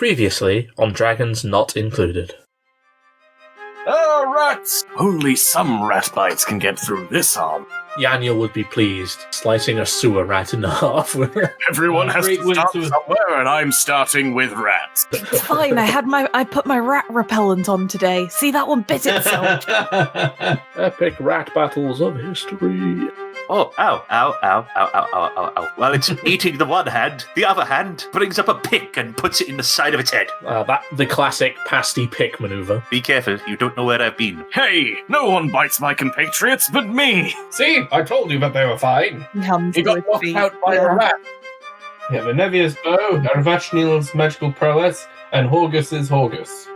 Previously on Dragons Not Included. Oh, rats! Only some rat bites can get through this arm. Yaniel would be pleased, slicing a sewer rat in half. Everyone has to start somewhere, and I'm starting with rats. It's fine, I put my rat repellent on today. See, that one bit itself. Epic rat battles of history. Oh, ow, ow, ow, ow, ow, ow, ow, ow. While it's eating the one hand, the other hand brings up a pick and puts it in the side of its head. The classic pasty pick maneuver. Be careful, you don't know where I've been. Hey, no one bites my compatriots but me. See, I told you that they were fine. He got knocked out by a rat. We have Nevia's bow, Arvashnil's magical prowess, and Horgus's Horgus.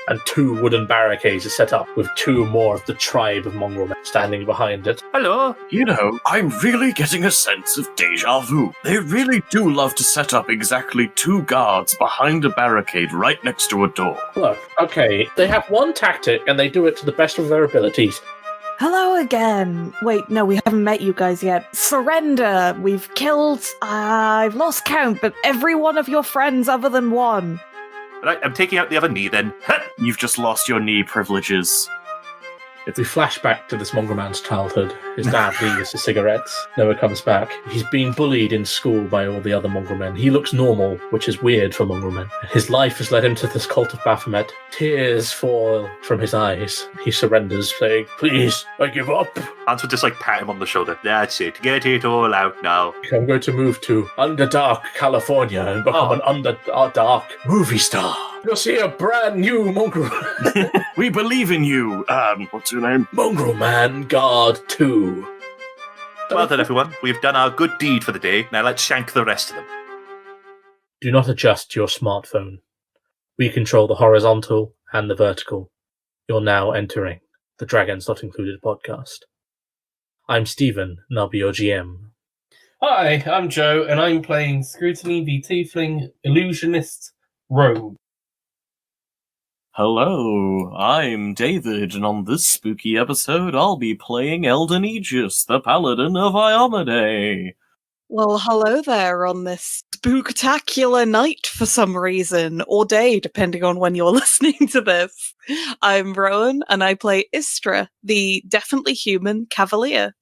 And 2 wooden barricades are set up with 2 more of the tribe of mongrel men standing behind it. Hello? You know, I'm really getting a sense of deja vu. They really do love to set up exactly 2 guards behind a barricade right next to a door. Look, okay, they have one tactic and they do it to the best of their abilities. Hello again. Wait, no, we haven't met you guys yet. Surrender. We've killed, I've lost count, but every one of your friends other than one. Right, I'm taking out the other knee then. You've just lost your knee privileges. If we flash back to this mongrel man's childhood, his dad leaves his cigarettes, never comes back. He's been bullied in school by all the other mongrel men. He looks normal, which is weird for mongrel men. His life has led him to this cult of Baphomet. Tears fall from his eyes. He surrenders, saying, "Please, I give up." Hans would just pat him on the shoulder. That's it, get it all out now. I'm going to move to Underdark, California, and become an Underdark movie star. You'll see a brand new mongrel. We believe in you. What's your name? Mongrel Man Guard 2. Well done, everyone. We've done our good deed for the day. Now let's shank the rest of them. Do not adjust your smartphone. We control the horizontal and the vertical. You're now entering the Dragons Not Included podcast. I'm Stephen, and I'll be your GM. Hi, I'm Joe, and I'm playing Scrutiny the Tiefling Illusionist Rogue. Hello, I'm David, and on this spooky episode, I'll be playing Elden Aegis, the Paladin of Iomedae. Well, hello there on this spooktacular night for some reason, or day, depending on when you're listening to this. I'm Rowan, and I play Istra, the definitely human cavalier.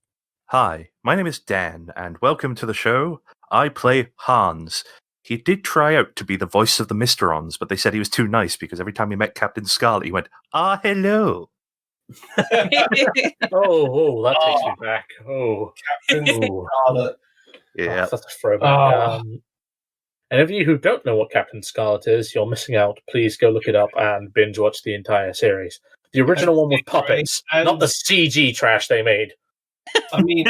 Hi, my name is Dan, and welcome to the show. I play Hans. He did try out to be the voice of the Mysterons, but they said he was too nice because every time he met Captain Scarlet, he went, hello. That takes me back. Captain Scarlet. Yeah. That's a throwback. Any of you who don't know what Captain Scarlet is, you're missing out. Please go look it up and binge watch the entire series. The original one with puppets, not the CG trash they made. I mean,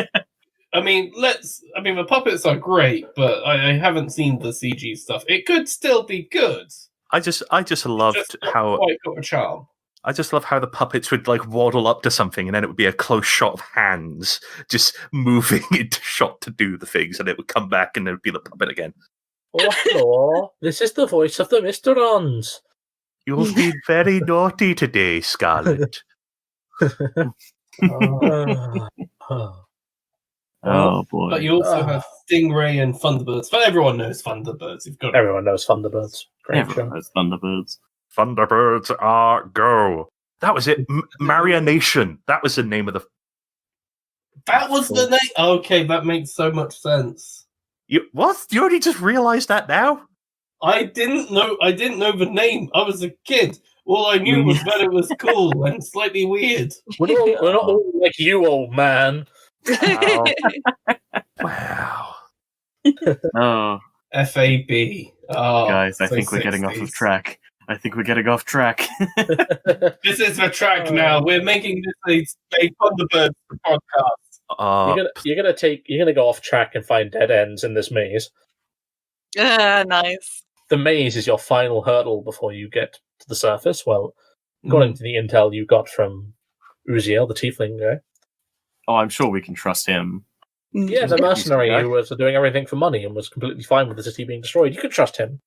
the puppets are great, but I haven't seen the CG stuff. It could still be good. I just loved how quite got a charm. I just love how the puppets would waddle up to something, and then it would be a close shot of hands just moving into shot to do the things, and it would come back, and it would be the puppet again. Oh, hello! This is the voice of the Mysterons. You've been very naughty today, Scarlet. Oh boy! But you also have Stingray and Thunderbirds. But everyone knows Thunderbirds. Everyone knows Thunderbirds. Everyone knows Thunderbirds. Thunderbirds are go. That was it. Marionation. That was the name of the. That was the name. Okay, that makes so much sense. What? You already just realised that now? I didn't know the name. I was a kid. All I knew was that it was cool and slightly weird. We're not all like you, old man. Wow. Oh. FAB. Oh, guys, I so think we're getting off of track. This is the track now. We're making this a Thunderbirds podcast. You're gonna go off track and find dead ends in this maze. Nice. The maze is your final hurdle before you get to the surface. Well, according to the intel you got from Uziel, the tiefling guy. Oh, I'm sure we can trust him. Yeah, the mercenary who was doing everything for money and was completely fine with the city being destroyed. You could trust him.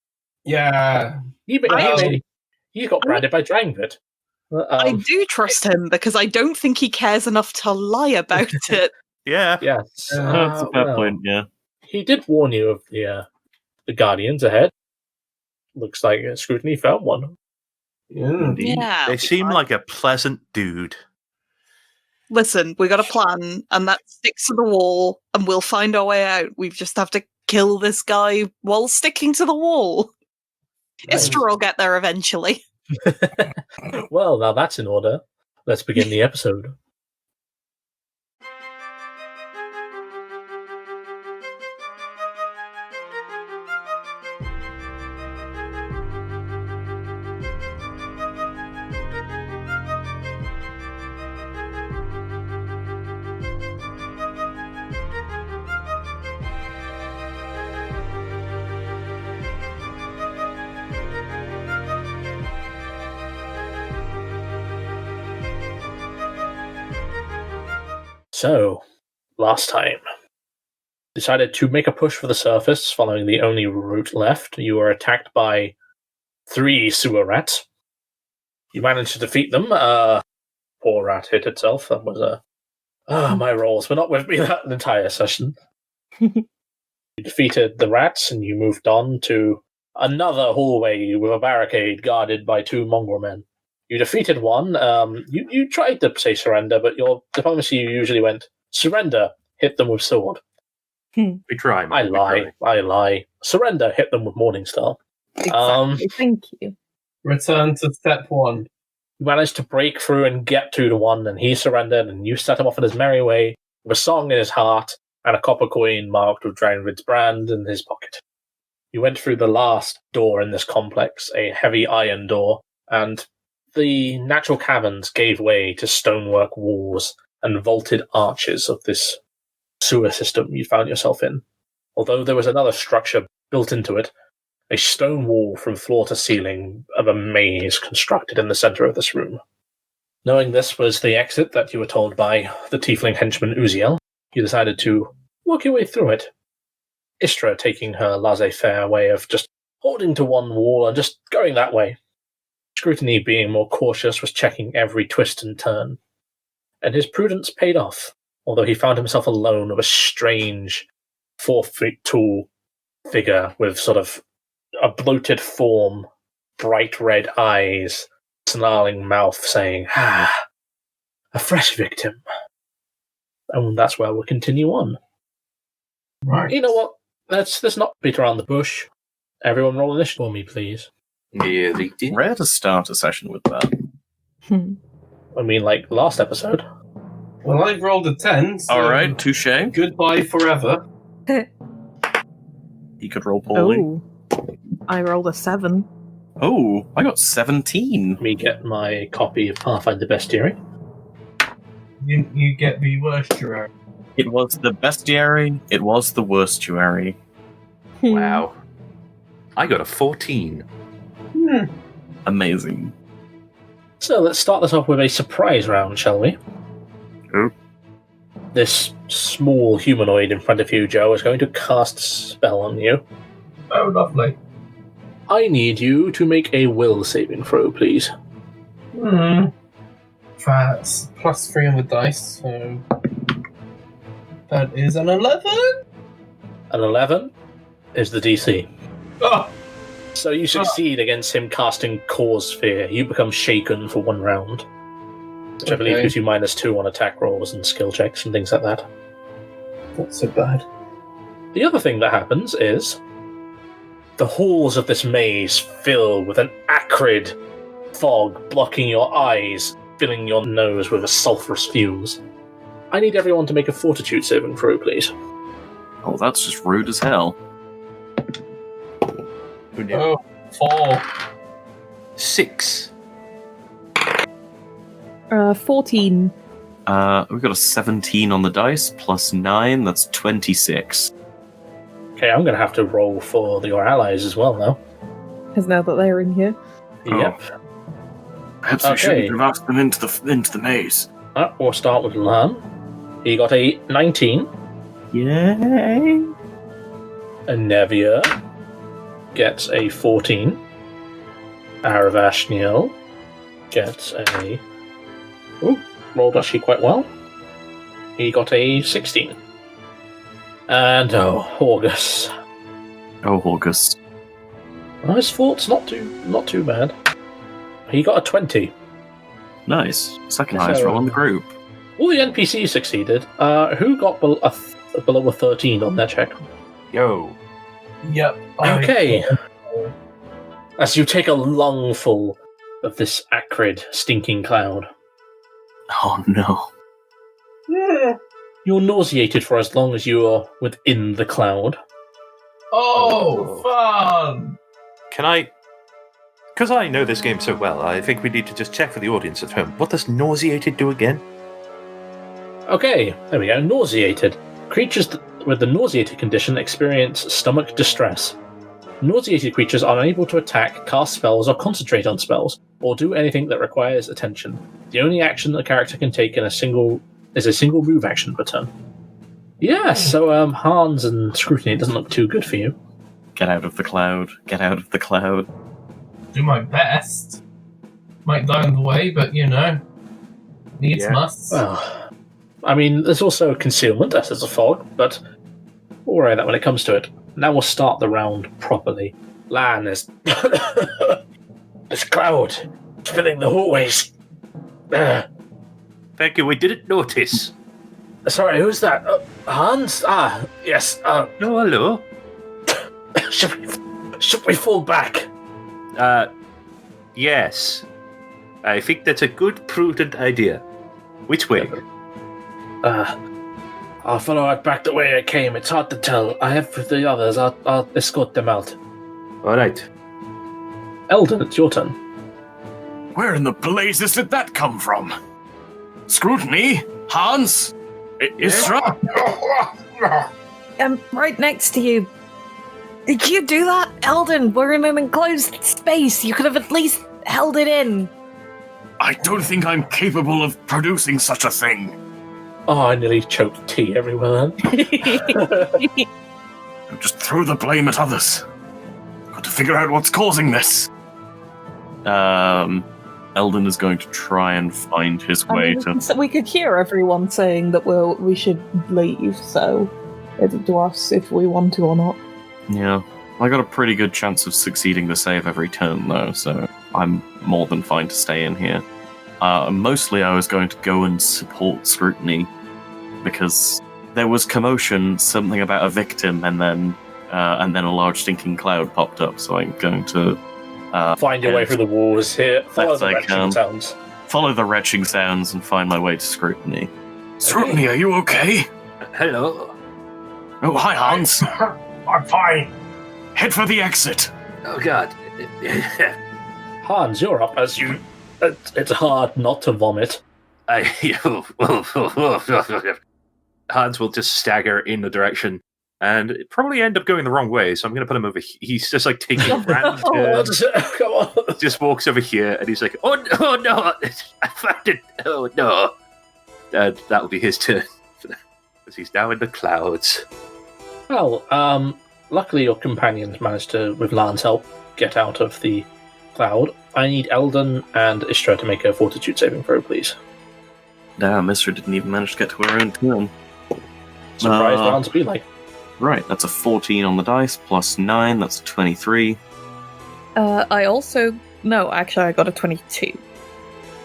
Yeah. He got branded by Drangvid. I do trust him because I don't think he cares enough to lie about it. Yeah. Yes. That's a fair point, yeah. He did warn you of the Guardians ahead. looks like Scrutiny found one. Indeed. Yeah, They we seem might. like a pleasant dude. Listen, we got a plan, and that sticks to the wall, and we'll find our way out. We just have to kill this guy while sticking to the wall. Nice. Istra will get there eventually. Well, now that's in order. Let's begin the episode. So, last time, decided to make a push for the surface, following the only route left. You were attacked by 3 sewer rats. You managed to defeat them. Poor rat hit itself. That was my rolls were not with me that entire session. You defeated the rats, and you moved on to another hallway with a barricade guarded by 2 mongrel men. You defeated one. You tried to say surrender, but your diplomacy usually went, surrender, hit them with sword. We try, man. I lie. Surrender, hit them with Morningstar. Exactly. Thank you. Return to step 1. You managed to break through and get to the one, and he surrendered, and you set him off on his merry way with a song in his heart and a copper coin marked with Dragonvid's brand in his pocket. You went through the last door in this complex, a heavy iron door, and the natural caverns gave way to stonework walls and vaulted arches of this sewer system you found yourself in. Although there was another structure built into it, a stone wall from floor to ceiling of a maze constructed in the center of this room. Knowing this was the exit that you were told by the tiefling henchman Uziel, you decided to work your way through it. Istra taking her laissez-faire way of just holding to one wall and just going that way. Scrutiny, being more cautious, was checking every twist and turn. And his prudence paid off, although he found himself alone with a strange 4-foot-tall figure with sort of a bloated form, bright red eyes, snarling mouth, saying, a fresh victim. And that's where we'll continue on. Right. You know what? Let's not beat around the bush. Everyone roll initiative for me, please. Yeah, they did. Rare to start a session with that. I mean, like last episode. Well, I've rolled a 10, so Alright, touche. goodbye forever. He could roll poorly. Oh, I rolled a 7. Oh, I got 17. Let me get my copy of Pathfinder Bestiary. You get the worst Gerard. It was the bestiary, it was the worstuary. Wow. I got a 14. Amazing. So let's start this off with a surprise round, shall we? Oh. This small humanoid in front of you, Joe, is going to cast a spell on you. Oh, lovely. I need you to make a will saving throw, please. That's +3 on the dice, so that is an 11. An 11 is the DC. Oh, So you succeed against him casting Cause Fear. You become shaken for 1 round, which I believe Okay. gives you -2 on attack rolls and skill checks and things like that. not so bad. The other thing that happens is the halls of this maze fill with an acrid fog blocking your eyes, filling your nose with sulphurous fumes. I need everyone to make a fortitude saving throw, please. Oh, that's just rude as hell. Who knew? Oh, 4. 6. 14. We've got a 17 on the dice, +9, that's 26. Okay, I'm going to have to roll for your allies as well now. Because now that they're in here. Oh. Yep. Perhaps we Okay. shouldn't have asked them into the maze. We'll start with Lan. He got a 19. Yay! And Nevia gets a 14. Aravashniel gets a... Ooh, rolled actually quite well. He got a 16. And, August. Oh, August. His fort's not too bad. He got a 20. Nice. Second highest roll in the group. All the NPCs succeeded. Who got below a 13 on their check? Yo. Yep. Okay. As you take a lungful of this acrid, stinking cloud, Oh no. you're nauseated for as long as you are within the cloud. Oh, fun! Can I... Because I know this game so well, I think we need to just check for the audience at home. What does nauseated do again? Okay, there we go. Nauseated. Creatures with the nauseated condition experience stomach distress. Nauseated creatures are unable to attack, cast spells, or concentrate on spells, or do anything that requires attention. The only action a character can take is a single move action per turn. Yes, so Hans and Scrutiny, it doesn't look too good for you. Get out of the cloud. Get out of the cloud. Do my best. Might die on the way, but needs must. Well, I mean, there's also concealment, as there's a fog, but we'll worry that when it comes to it. Now we'll start the round properly. Lan is... this cloud is filling the hallways. Thank you, we didn't notice. Sorry, who's that? Hans? Ah, yes. No, hello. Should we fall back? Yes. I think that's a good, prudent idea. Which way? I'll follow it back the way I came. It's hard to tell. I have the others. I'll escort them out. All right. Eldon, it's your turn. Where in the blazes did that come from? Scrutiny? Hans? Isra? I'm right next to you. Did you do that, Eldon? We're in an enclosed space. You could have at least held it in. I don't think I'm capable of producing such a thing. Oh, I nearly choked tea everywhere then. Just throw the blame at others. Got to figure out what's causing this. Eldon is going to try and find his way to... So we could hear everyone saying that we should leave, so it's up to us if we want to or not. Yeah. I got a pretty good chance of succeeding the save every turn, though, so I'm more than fine to stay in here. Mostly I was going to go and support Scrutiny, because there was commotion, something about a victim, and then a large stinking cloud popped up, so I'm going to... find your way through the walls here. Follow Best the I retching can. sounds. Follow the retching sounds and find my way to Scrutiny. Scrutiny, are you okay? Hello. Oh, hi, Hans. I'm fine. Head for the exit. Oh, God. Hans, you're up as you... It's hard not to vomit. Hans will just stagger in the direction and probably end up going the wrong way, so I'm going to put him over here. He's just like taking a random turn. Come on. Just walks over here and he's like, oh no, I found it. Oh no. That'll be his turn. Because he's now in the clouds. Well, luckily your companions managed to, with Lan's help, get out of the cloud. I need Eldon and Istra to make a fortitude saving throw, please. Damn, Mr. didn't even manage to get to her own turn. Surprise round to be like. Right, that's a 14 on the dice, plus 9, that's a 23. I also... No, actually, I got a 22.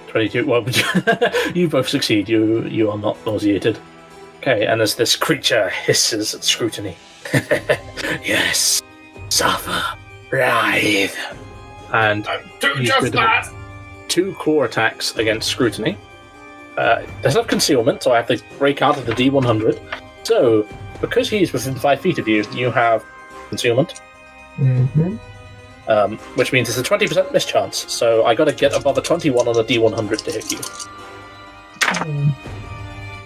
22. Well, you both succeed. You are not nauseated. Okay, and as this creature hisses at Scrutiny. Yes. Suffer. Writhe. And Do just that! 2 claw attacks against Scrutiny. There's no concealment, so I have to break out of the D100. So, because he's within 5 feet of you, you have concealment. Mm-hmm. Which means it's a 20% mischance. So I got to get above a 21 on a D100 to hit you.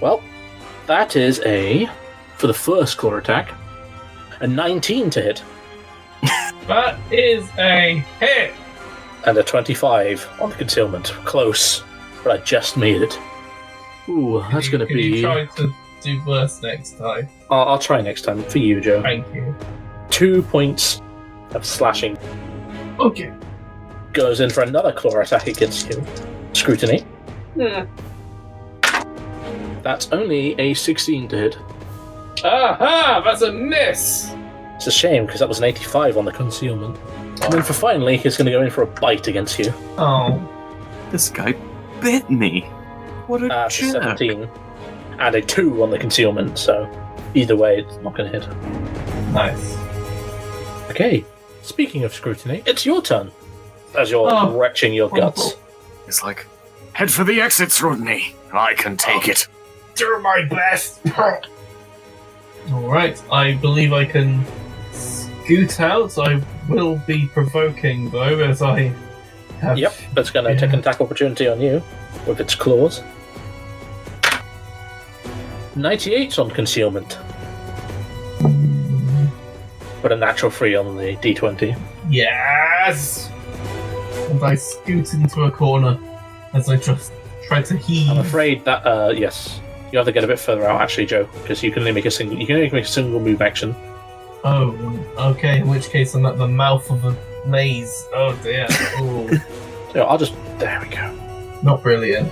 Well, that is for the first claw attack, a 19 to hit. That is a hit! And a 25 on the concealment. Close, but I just made it. Ooh, that's going to Can you be... try to do worse next time? I'll try next time for you, Joe. Thank you. 2 points of slashing. Okay. Goes in for another claw attack against you. Scrutiny. That's only a 16 to hit. Aha! That's a miss! It's a shame, because that was an 85 on the concealment. And then for finally, he's going to go in for a bite against you. Oh. This guy bit me. What a jerk. 17. And a 2 on the concealment, so either way, it's not going to hit. Nice. Okay, speaking of scrutiny, it's your turn. As you're retching your guts. It's like, head for the exit, Scrutiny. I can take it. Do my best. Alright, I believe I can scoot out. I will be provoking, though, as I have... Yep, it's going to take an attack opportunity on you with its claws. 98 on concealment. But a natural 3 on the d20. Yes! And I scoot into a corner as I just try to heave. I'm afraid that, yes. You have to get a bit further out, actually, Joe, because you can only make a single move action. Oh, okay, in which case I'm at the mouth of a maze. Oh dear. Ooh. So I'll just... There we go. Not brilliant.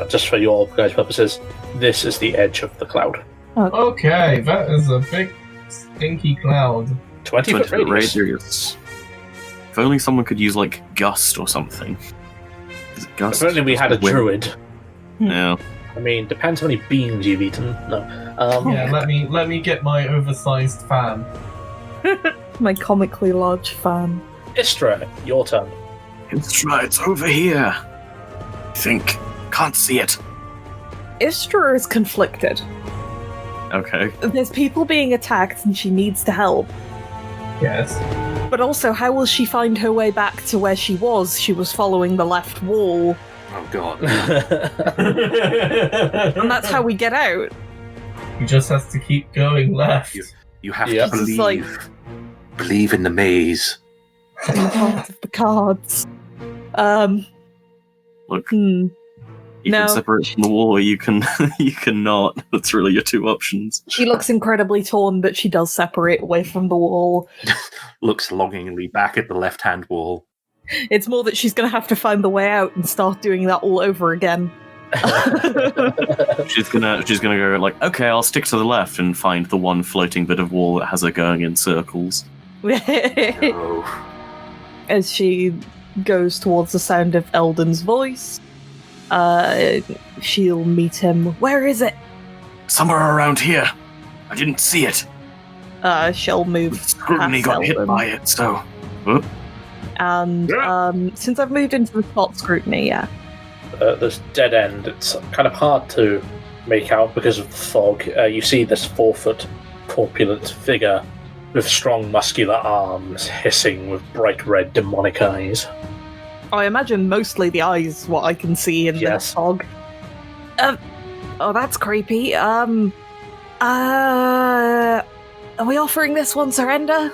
Just for your guys' purposes, this is the edge of the cloud. Okay, that is a big, stinky cloud. 20 foot radius. If only someone could use, like, Gust or something. Is it Gust? If only we had a druid. Yeah. I mean, depends how many beans you've eaten. No. Yeah, let me get my oversized fan. My comically large fan. Istra, your turn. Istra, it's over here. I think. Can't see it. Istra is conflicted. Okay. There's people being attacked and she needs to help. Yes. But also, how will she find her way back to where she was? She was following the left wall. Oh god. And that's how we get out. He just has to keep going left. You have Yeah. to believe. Like- Believe in the maze. In the heart of the cards. Look, Hmm. you No. can separate from the wall, or you can you cannot. That's really your two options. She looks incredibly torn, but she does separate away from the wall. Looks longingly back at the left-hand wall. It's more that she's going to have to find the way out and start doing that all over again. She's gonna go like, okay, I'll stick to the left and find the one floating bit of wall that has her going in circles. Oh. As she goes towards the sound of Eldon's voice, she'll meet him. Where is it? Somewhere around here. I didn't see it. She'll move Scrutiny past got hit Eldon. by it, so. Whoop. And since I've moved into the spot scrutiny, yeah. This dead end, it's kind of hard to make out because of the fog. You see this 4-foot corpulent figure with strong muscular arms hissing with bright red demonic eyes. I imagine mostly the eyes, what I can see in the Yes. fog. Oh, that's creepy. Are we offering this one surrender?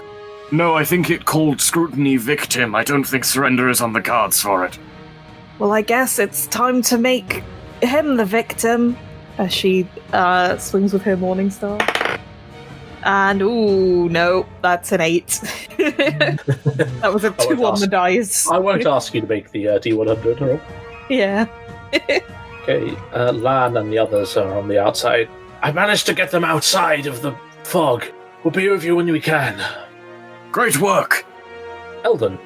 No, I think it called Scrutiny victim. I don't think surrender is on the cards for it. Well, I guess it's time to make him the victim. As she swings with her Morning Star. And, ooh, no, that's an 8. That was a 2 on the dice. I won't ask you to make the D100 roll. Yeah. Okay, Lan and the others are on the outside. I managed to get them outside of the fog. We'll be with you when we can. Great work! Eldon.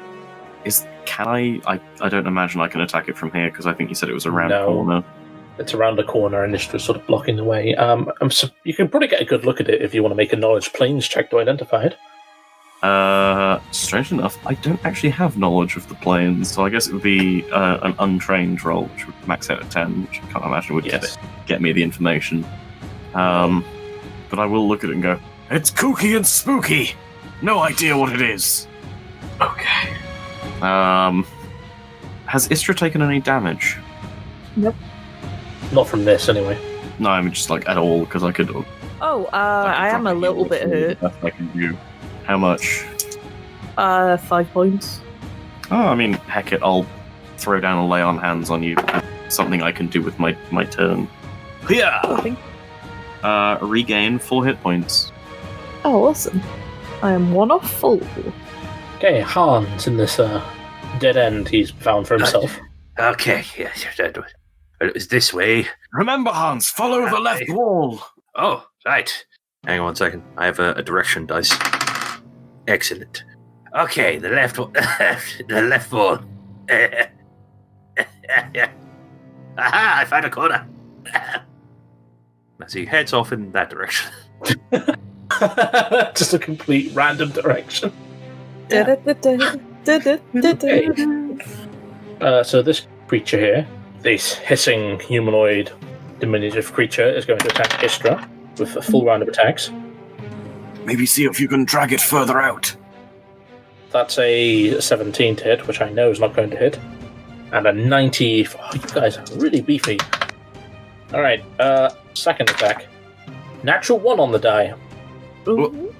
Can I don't imagine I can attack it from here, because I think you said it was around No. the corner. It's around the corner and it's just sort of blocking the way. You can probably get a good look at it if you want to make a knowledge planes check to identify it. Strange enough, I don't actually have knowledge of the planes, so I guess it would be an untrained roll, which would max out at 10, which I can't imagine would get me the information. But I will look at it and go, it's kooky and spooky! No idea what it is! Okay. Has Istra taken any damage? Not from this, anyway. No, I mean just like at all, because I could. I am a little bit hurt. Best I can do. How much? 5 points. Oh, I mean, heck it, I'll throw down a lay on hands on you. Something I can do with my turn. Yeah. Regain 4 hit points. Oh, awesome. I am 1 off full. Okay, Hans in this dead end he's found for himself. Okay, yes, it was this way. Remember, Hans, follow the left wall. Oh, right. Hang on 1 second. I have a direction dice. Excellent. Okay, the left one. The left one. Aha! I found a corner. As he heads off in that direction. Just a complete random direction. So this creature here, this hissing humanoid diminutive creature, is going to attack Istra with a full round of attacks. Maybe see if you can drag it further out. That's a 17 to hit, which I know is not going to hit. And a 90... Oh, you guys are really beefy. Alright, second attack. Natural 1 on the die. Ooh.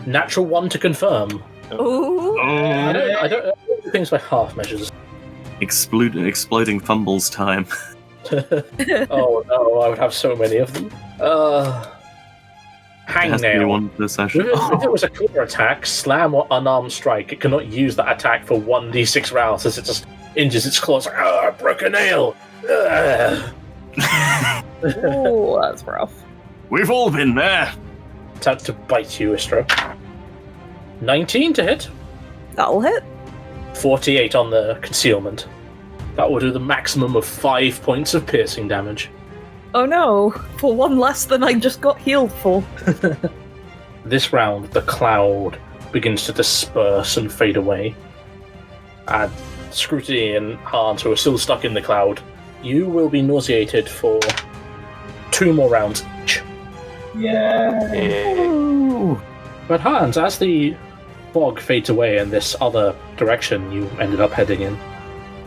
Natural 1 to confirm. Ooh. I don't do things by half measures. Exploding fumbles time. Oh no, I would have so many of them. Hangnail. One per session. If it was a clear attack, slam or unarmed strike, it cannot use that attack for 1d6 rounds as it just injures its claws. Like, I broke a nail! Oh, that's rough. We've all been there. Attempt to bite you, Istra. 19 to hit. That'll hit. 48 on the concealment. That will do the maximum of 5 points of piercing damage. Oh no, for one less than I just got healed for. This round, the cloud begins to disperse and fade away. And Scrutiny and Hans, who are still stuck in the cloud, you will be nauseated for 2 more rounds each. Yeah. But Hans, as the fog fades away in this other direction you ended up heading in,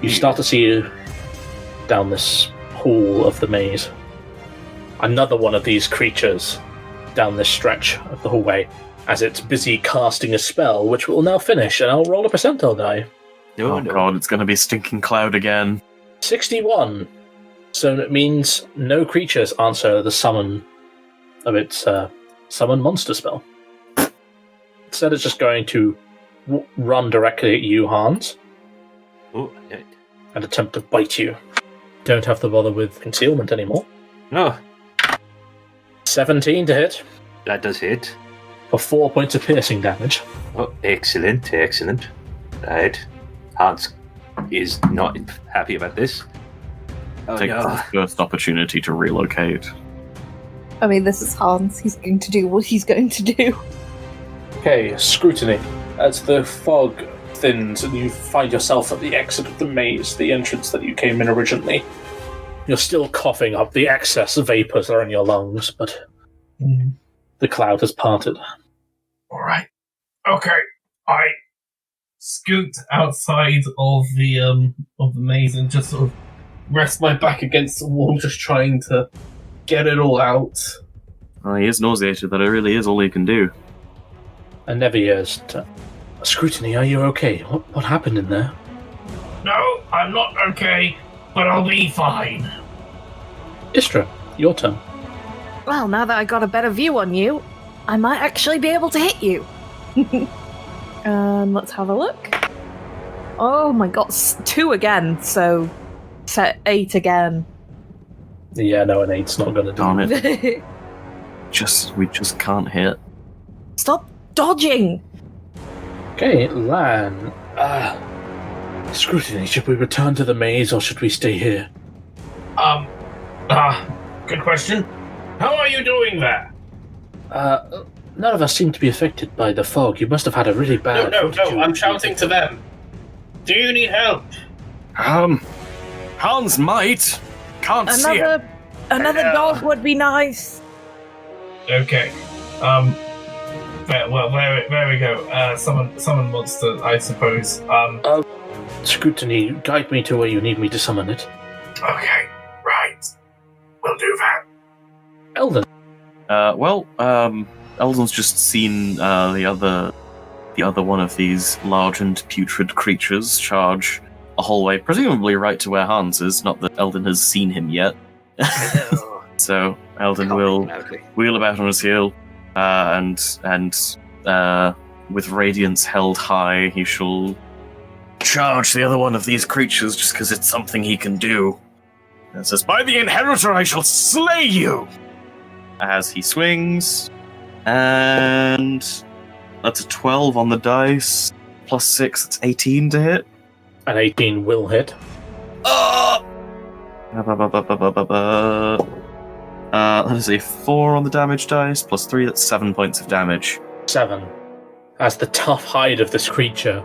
you start to see down this hall of the maze another one of these creatures down this stretch of the hallway as it's busy casting a spell, which will now finish, and I'll roll a percentile die. Oh god, it's going to be Stinking Cloud again. 61. So it means no creatures answer the summon of its summon monster spell. Instead, it's just going to run directly at you, Hans, and attempt to bite you. Don't have to bother with concealment anymore. No, 17 to hit that does hit. for 4 points of piercing damage. Oh, excellent. Right. Hans is not happy about this. Oh, Take no. the first opportunity to relocate. I mean, this is Hans. He's going to do what he's going to do. Okay, Scrutiny. As the fog thins and you find yourself at the exit of the maze, the entrance that you came in originally, you're still coughing up the excess vapours that are in your lungs, but the cloud has parted. Alright. Okay. I scoot outside of the maze and just sort of rest my back against the wall, just trying to get it all out. Oh, he is nauseated, that it really is all he can do. And Nevia's Scrutiny, are you okay? What happened in there? No, I'm not okay, but I'll be fine. Istra, your turn. Well, now that I got a better view on you, I might actually be able to hit you. Let's have a look. Oh my god, 2 again, so set 8 again. Yeah, no, an 8's not going to do Darn it. it. We just can't hit. Stop dodging! Okay, Lan. Scrutiny, should we return to the maze or should we stay here? Good question. How are you doing there? None of us seem to be affected by the fog. You must have had a really bad... No, I'm shouting to them. Do you need help? Hans might. Can't see him. Another dog would be nice. Okay. There we go. Summon monster, I suppose. Scrutiny, guide me to where you need me to summon it. Okay, right. We'll do that. Eldon. Eldon's just seen the other one of these large and putrid creatures charge a hallway, presumably right to where Hans is. Not that Eldon has seen him yet. So Eldon will wheel about on his heel, and with radiance held high, he shall charge the other one of these creatures just because it's something he can do. And says, "By the Inheritor, I shall slay you!" as he swings. And that's a 12 on the dice. Plus 6, it's 18 to hit. An 18 will hit. Oh! That is a 4 on the damage dice. Plus 3, that's 7 points of damage. 7. As the tough hide of this creature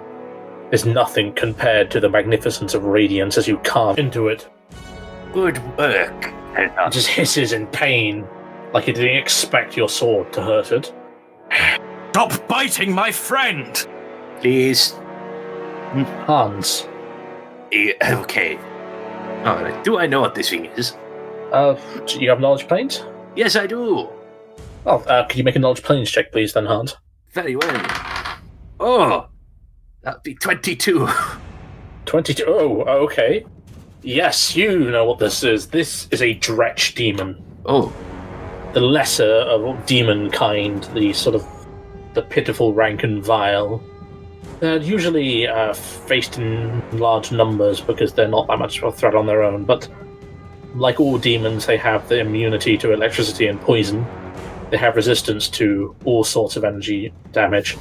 is nothing compared to the magnificence of radiance as you carve into it. Good work. It just hisses in pain, like it didn't expect your sword to hurt it. Stop biting my friend! Please. Hans. Okay. Alright, do I know what this thing is? Do you have knowledge planes? Yes, I do. Oh, could you make a knowledge planes check, please, then, Hans? Very well. Oh, that'd be 22. 22. Oh, okay. Yes, you know what this is. This is a Dretch demon. Oh. The lesser of demon kind, the pitiful rank and vile. They're usually faced in large numbers because they're not that much of a threat on their own, but like all demons, they have the immunity to electricity and poison. They have resistance to all sorts of energy damage,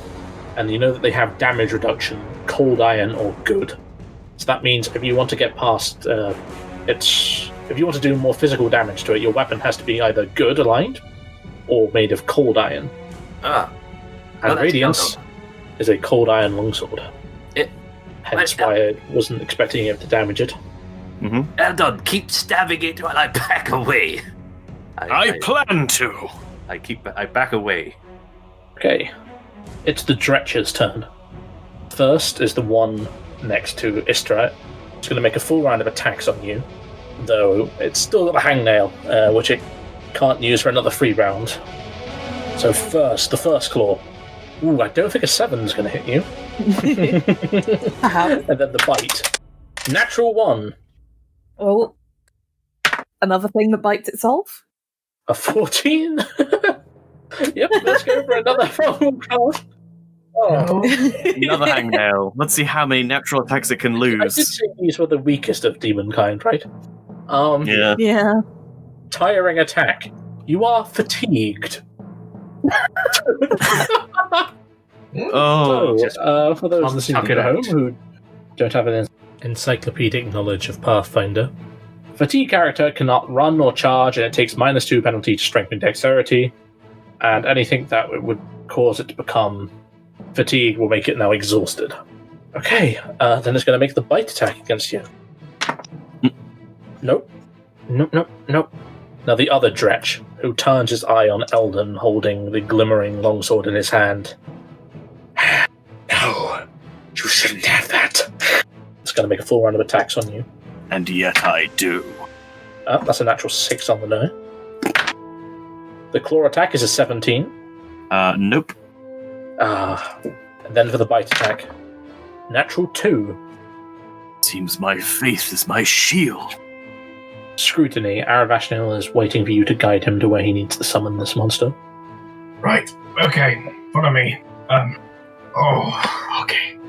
and you know that they have damage reduction, cold iron or good. So that means if you want to get past if you want to do more physical damage to it, your weapon has to be either good aligned or made of cold iron. Ah. And Radiance is a cold iron longsword. Hence why I wasn't expecting it to damage it. Mm-hmm. Eldon, keep stabbing it while I back away. I plan to. I back away. Okay. It's the Dretcher's turn. First is the one next to Istra. It's going to make a full round of attacks on you, though it's still got the hangnail, which it can't use for another free round. So first, the first claw. Ooh, I don't think a 7's going to hit you. And then the bite. Natural 1. Oh. Another thing that bites itself? A 14? Yep, let's go for another phone call. Oh. Another hangnail. Let's see how many natural attacks it can I did lose. say these were the weakest of demon kind, right? Yeah. Yeah. Tiring attack. You are fatigued. Oh. For those listening tuck at it home out. who don't have an encyclopedic knowledge of Pathfinder, fatigue character cannot run or charge, and it takes -2 penalty to strength and dexterity, and anything that would cause it to become fatigued will make it now exhausted. Okay, then it's going to make the bite attack against you. Nope. Nope. Now the other Dretch, who turns his eye on Eldon holding the glimmering longsword in his hand. No, you shouldn't have that. It's going to make a full round of attacks on you. And yet I do. That's a natural 6 on the die. The claw attack is a 17. Nope. And then for the bite attack, natural 2. Seems my faith is my shield. Scrutiny. Aravashnil is waiting for you to guide him to where he needs to summon this monster. Right. Okay. Follow me. Okay.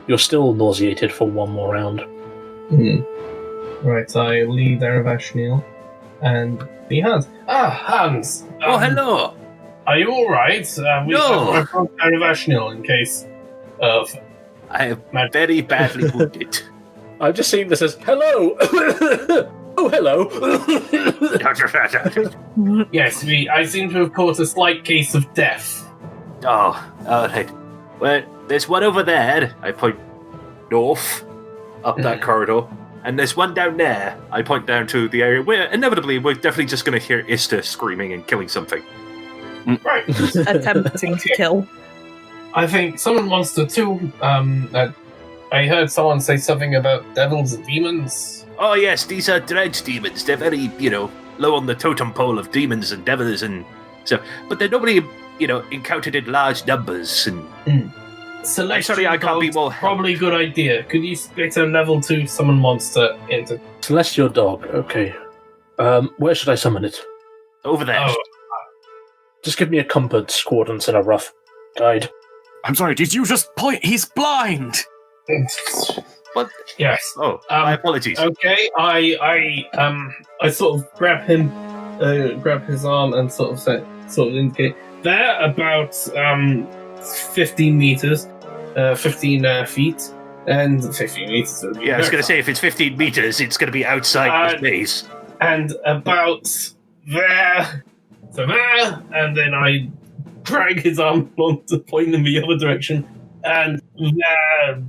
You're still nauseated for one more round. Right, I lead Aravashnil and the Hans. Hans! Oh, hello! Are you alright? No. I brought Aravashnil in case of... I am very badly wounded. I'm just seeing this as, hello! Oh, hello! Yes, I seem to have caught a slight case of death. Oh, alright. Well, there's one over there. I point north, up that corridor. And there's one down there. I point down to the area where, inevitably, we're definitely just going to hear Ista screaming and killing something. Right. Attempting to kill. I think someone wants to too. I heard someone say something about devils and demons. Oh, yes, these are dredge demons. They're very, low on the totem pole of demons and devils and so. But they're normally, encountered in large numbers. And Celestial sorry, I can't be dogs, more- Probably a good idea. Could you split a level 2 summon monster into... Celestial dog, okay. Where should I summon it? over there. Oh, Just give me a compass, coordinates, and a rough guide. I'm sorry, did you just point? He's blind! What? yes. Oh, my apologies. Okay, I sort of grab him grab his arm and sort of indicate. There, about 15 meters, 15 feet, and 15 meters. Yeah, I was going to say, if it's 15 meters, it's going to be outside the space. And about there, so there, and then I drag his arm along to point in the other direction, and there.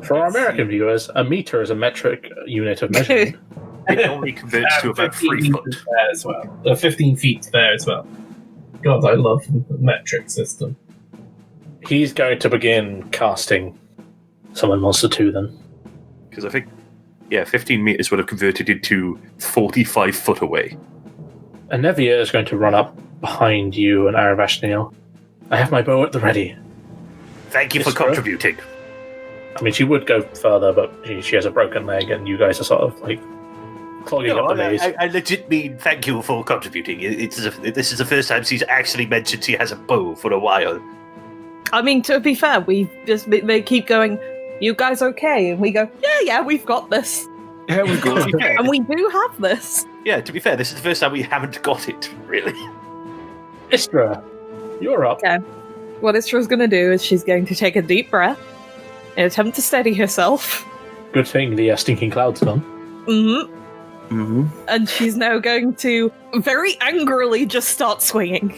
For our American viewers, a meter is a metric unit of measurement. It only converts to about 3 foot. There as well. 15 feet there as well. God, I love the metric system. He's going to begin casting Summon Monster 2 then. Because I think, 15 meters would have converted into 45 foot away. And Nevia is going to run up behind you and Aravashniel. I have my bow at the ready. Thank you for contributing. I mean, she would go further, but she has a broken leg, and you guys are sort of like clogging up the maze. I legit mean thank you for contributing. This is the first time she's actually mentioned she has a bow for a while. I mean, to be fair, they keep going, you guys okay? And we go, yeah, we've got this. Yeah, we've got it. And we do have this. Yeah, to be fair, this is the first time we haven't got it, really. Istra, you're up. Okay. What Istra's going to do is she's going to take a deep breath and attempt to steady herself. Good thing the stinking cloud's gone. Mm-hmm. Mm-hmm. And she's now going to very angrily just start swinging.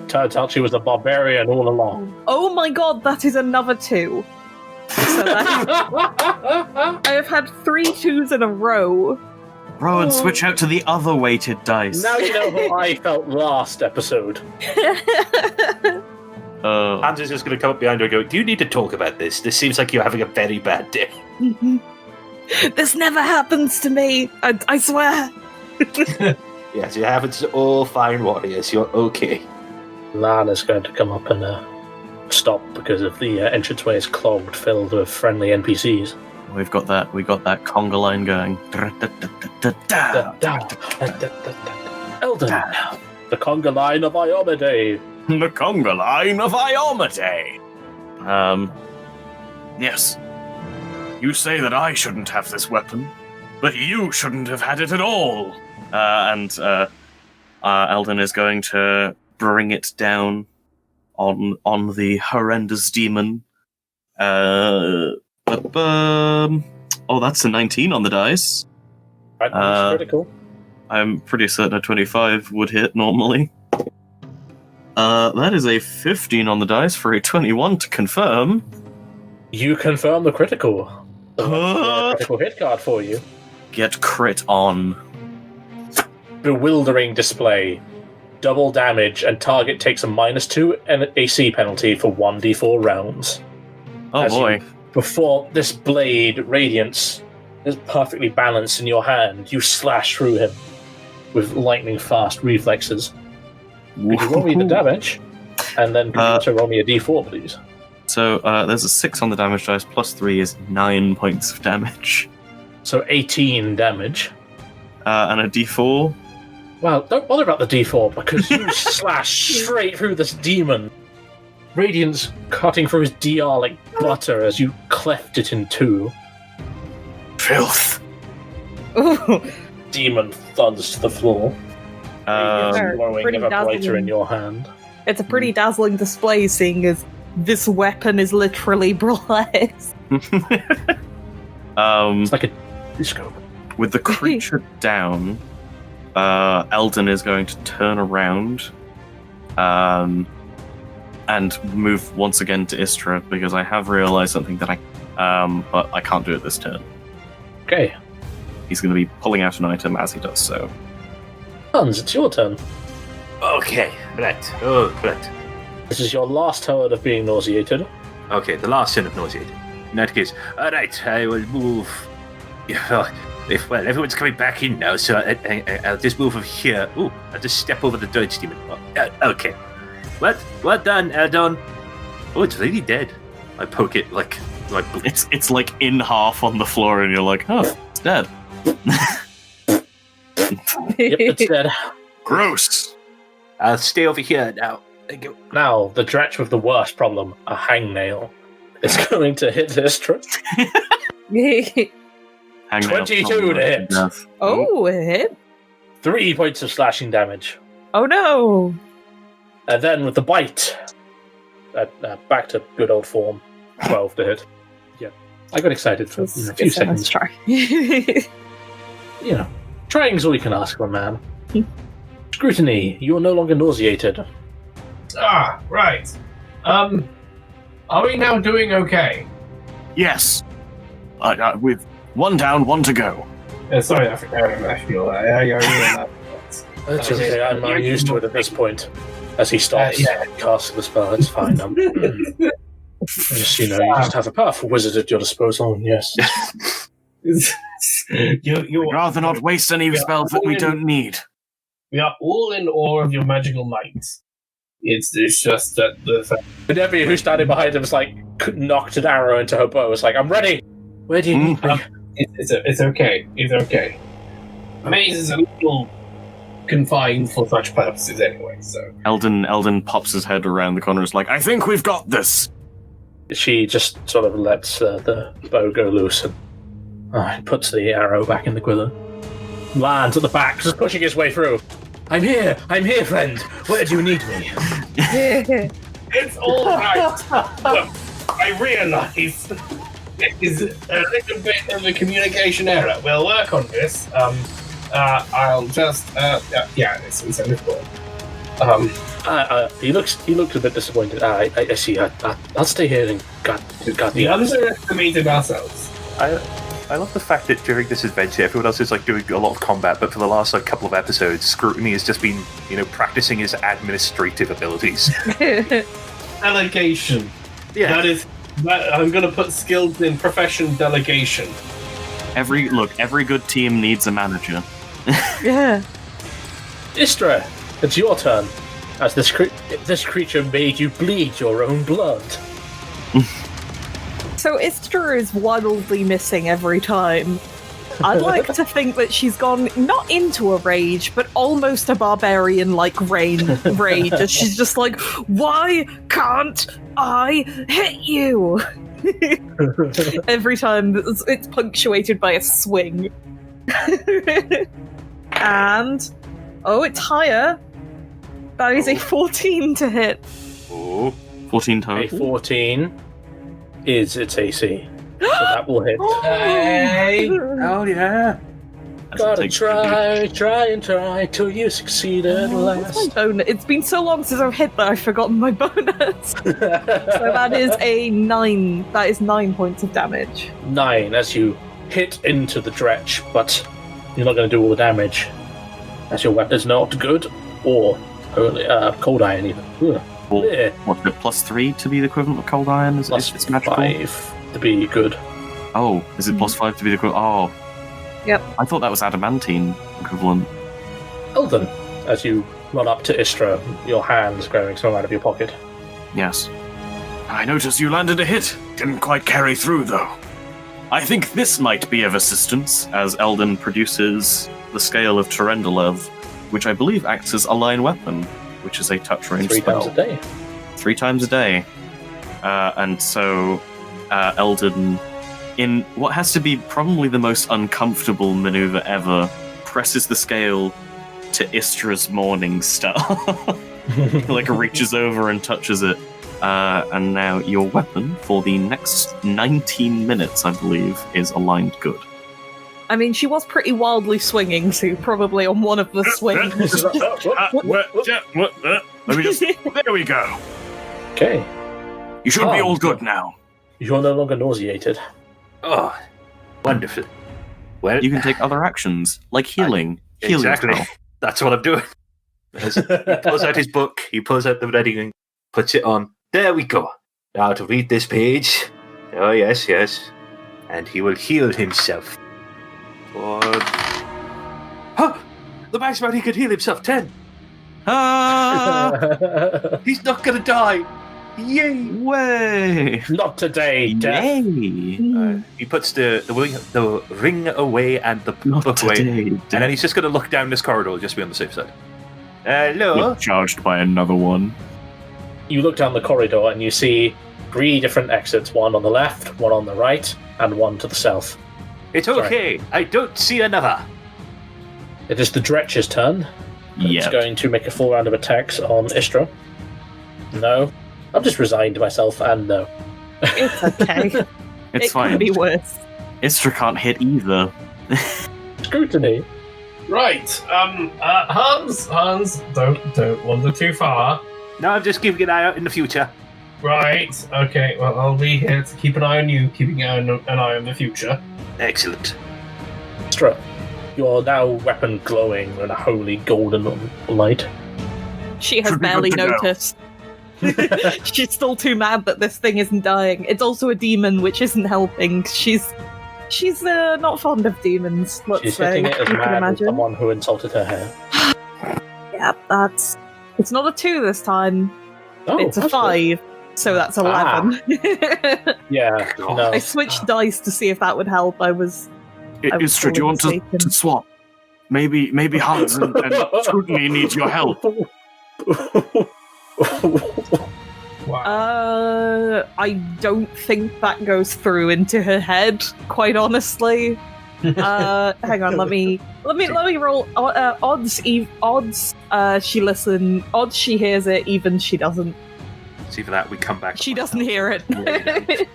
Turns out she was a barbarian all along. Oh my god, that is another 2. So I have had 3 2s in a row. Rowan, switch out to the other weighted dice. Now you know how I felt last episode. Hans is just going to come up behind her and go, do you need to talk about this? This seems like you're having a very bad day. This never happens to me. I swear. Yes, it happens to all fine warriors. You're okay. Lana's going to come up and stop because of the entranceway is clogged, filled with friendly NPCs. We got that conga line going. Eldon, the conga line of Iomade. The conga line of Iomade. Yes. You say that I shouldn't have this weapon, but you shouldn't have had it at all. Eldon is going to bring it down on the horrendous demon. That's a 19 on the dice. Right, that's critical. I'm pretty certain a 25 would hit normally. That is a 15 on the dice for a 21 to confirm. You confirm the critical. Critical hit card for you. Get crit on. Bewildering display. Double damage, and target takes a -2 and an AC penalty for 1d4 rounds. Oh boy. Before this blade radiance is perfectly balanced in your hand, you slash through him with lightning fast reflexes. Could you roll me the damage? And then could you also roll me a d4, please? So there's a 6 on the damage dice, plus 3 is 9 points of damage. So 18 damage. And a d4. Well, don't bother about the d4, because you slash straight through this demon. Radiance cutting through his DR like butter as you cleft it in 2. Filth. Ooh. Demon thuds to the floor. Glowing pretty ever brighter dazzling. in your hand. It's a pretty dazzling display, seeing as this weapon is literally brass. It's like a disco. With the creature down, Eldon is going to turn around and move once again to Istra, because I have realized something that but I can't do it this turn. Okay. He's going to be pulling out an item as he does so. Hans, it's your turn. Okay, right. Oh, right. This is your last turn of being nauseated. Okay, the last turn of nauseated. In that case, alright, I will move. Well, everyone's coming back in now, so I'll just move over here. Ooh, I'll just step over the Deutsch demon. Okay. Well done, Eldon. Oh, it's really dead. I poke it like It's like in half on the floor, and you're like, oh, it's dead. Yep, it's dead. Gross. I'll stay over here now. Now, the dretch with the worst problem, a hangnail, is going to hit this trick. 22 to hit. Oh, it hit. 3 points of slashing damage. Oh no! And then with the bite, back to good old form, 12 to hit. Yeah, I got excited for a few seconds. Let's try. Trying's all you can ask of a man. Scrutiny, you are no longer nauseated. Ah, right. Are we now doing okay? Yes. With one down, one to go. Sorry, I feel that. That's okay, I'm used to it at this point. As he stops casting the spell, it's fine. You just have a powerful wizard at your disposal, yes. I'd rather not waste any spells that we don't need. We are all in awe of your magical might. It's just that the Debbie who's standing behind him is like knocked an arrow into her bow. It's like, I'm ready. Where do you need me? It's okay. It's okay. Maze is a little confined for such purposes anyway. So Eldon pops his head around the corner. Is like, I think we've got this. She just sort of lets the bow go loose and puts the arrow back in the quiver. Lands at the back, just pushing his way through. I'm here, friend. Where do you need me? It's all right. Look, I realise it is a little bit of a communication error. We'll work on this. I'll just it's a little. He looks a bit disappointed. I see. I'll stay here and got We underestimated ourselves. I love the fact that during this adventure, everyone else is like doing a lot of combat, but for the last couple of episodes, Scrutiny has just been, practicing his administrative abilities. Delegation. Yeah. I'm going to put skills in profession delegation. Every good team needs a manager. Yeah. Istra, it's your turn. As this creature made you bleed your own blood. So Istra is wildly missing every time. I'd like to think that she's gone not into a rage, but almost a barbarian-like rage. And she's just like, why can't I hit you? Every time it's punctuated by a swing. And it's higher. That is a 14 to hit. Oh, 14 total. A 14 is its AC. So that will hit. Hey! Oh yeah. Gotta try till you succeed at What's my last. bonus? It's been so long since I've hit that I've forgotten my bonus. So that is a 9. That is 9 points of damage. 9 as you hit into the dretch, but you're not going to do all the damage as your weapon's not good or cold iron even. Ugh. Well, Yeah. What's it, +3 to be the equivalent of cold iron? Is Plus it's magical? 5 to be good. Oh, is it +5 to be the equivalent? Oh. Yep. I thought that was adamantine equivalent. Elden, as you run up to Istra, your hands grabbing something out of your pocket. Yes. I noticed you landed a hit. Didn't quite carry through, though. I think this might be of assistance, as Eldon produces the Scale of Terendelev, which I believe acts as a line weapon, which is a touch range 3 spell. times a day. 3 times a day. And so Eldon, in what has to be probably the most uncomfortable maneuver ever, presses the scale to Istra's morning star. Like reaches over and touches it. And now your weapon for the next 19 minutes, I believe, is aligned good. I mean, she was pretty wildly swinging, so probably on one of the swings. Let me just... There we go. Okay. You should be all good now. You're no longer nauseated. Oh, wonderful. Well, You can take other actions, like healing. Heal exactly. yourself. That's what I'm doing. As he pulls out his book, he pulls out the reading, puts it on. There we go. Now to read this page. Oh, yes, yes. And he will heal himself. Huh! The maximum he could heal himself, 10. Ah! He's not gonna die. Yay! Way! Not today, Death. Yay! He puts the ring away and the book away. And then he's just gonna look down this corridor just to be on the safe side. Hello? Charged by another one. You look down the corridor and you see 3 different exits, one on the left, one on the right, and one to the south. It's okay. I don't see another. It is the Dretch's turn. It's Yeah. going to make a full round of attacks on Istra. No. I've just resigned to myself, and no. It's okay. It's it fine. could be worse. Istra can't hit either. Scrutiny. Right. Hans, don't wander too far. No, I'm just keeping an eye out in the future. Right. Okay. Well, I'll be here to keep an eye on you, keeping an eye on the future. Excellent. Istra, your now weapon glowing in a holy golden light. She has Should be barely good to go. noticed. She's still too mad that this thing isn't dying. It's also a demon, which isn't helping. She's not fond of demons. Let's She's say. hitting it as You can mad as imagine. someone who insulted her hair. Yeah, it's not a 2 this time. Oh, It's a that's 5, so that's 11. good. Yeah, no. I switched dice to see if that would help. I was Istra, do you want fully to mistaken. swap? Maybe Hans and Scrutiny need your help. Wow. I don't think that goes through into her head, quite honestly. Hang on, let me roll odds. Odds, she listen. Odds, she hears it. Even she doesn't. See for that, we come back. She doesn't hear it.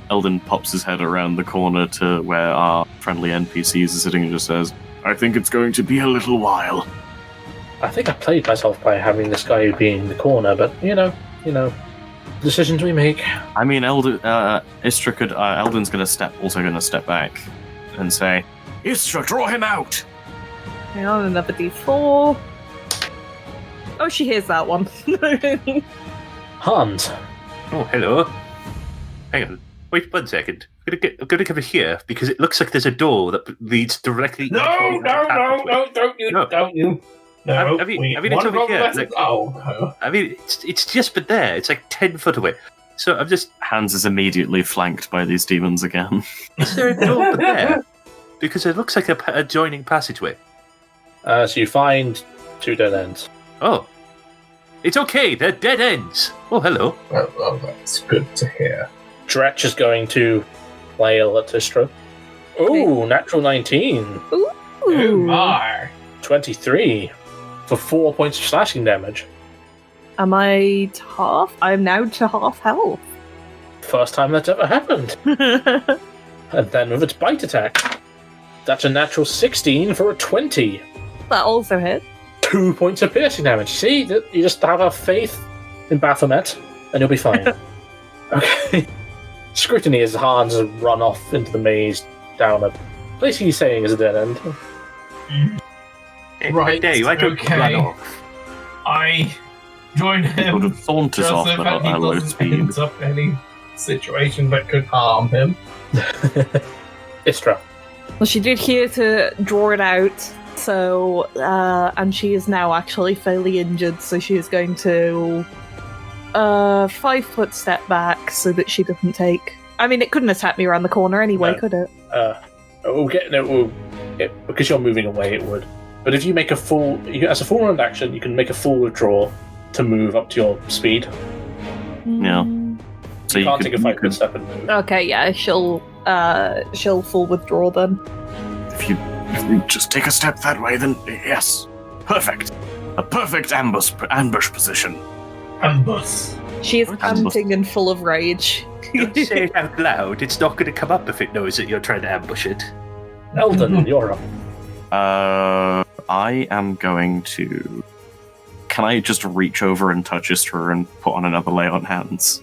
Eldon pops his head around the corner to where our friendly NPCs are sitting and just says, I think it's going to be a little while. I think I played myself by having this guy be in the corner, but you know, decisions we make. I mean, Istra could. Eldon's also going to step back and say, Istra, draw him out! Hang on, another D4. Oh, she hears that one. Hans, Oh, hello. Hang on. Wait 1 second. I'm gonna come here because it looks like there's a door that leads directly. No, don't you. No, Have you we looked want over to here? go Like- no. I mean, it's just been there. It's like 10 foot away. So I'm just. Hans is immediately flanked by these demons again. Is there a door over there? Because it looks like a adjoining passageway. so you find 2 dead ends. Oh. It's okay. They're dead ends. Oh, hello. Well, that's good to hear. Dretch is going to flail at Istra. Ooh, natural 19. Oh my. 23 for 4 points of slashing damage. Am I to half? I'm now to half health. First time that's ever happened. And then with its bite attack. That's a natural 16 for a 20. That also hit. 2 points of piercing damage. See, you just have faith in Baphomet, and you'll be fine. Okay. Scrutiny as Hans has run off into the maze down a place he's saying is a dead end. Hey, Right, Dave, I don't okay. run off. I join Would him. have thought us Just off so at that he a low doesn't speed. end up any situation that could harm him. Istra. Well, she did hear to draw it out, so and she is now actually fairly injured, so she is going to 5-foot step back so that she doesn't take. I mean, it couldn't attack me around the corner anyway, No. could it? Because you're moving away, it would. But if you make as a full round action, you can make a full withdraw to move up to your speed. Yeah. Mm. So You can't could- take a you 5-foot step and move. Okay, yeah, she'll full withdraw then. If you just take a step that way, then yes. Perfect. A perfect ambush position. Ambush. She is Ambush. panting and full of rage. Don't say it out loud. It's not going to come up if it knows that you're trying to ambush it. Eldon, you're up. I am going to. Can I just reach over and touch Istra and put on another lay on hands?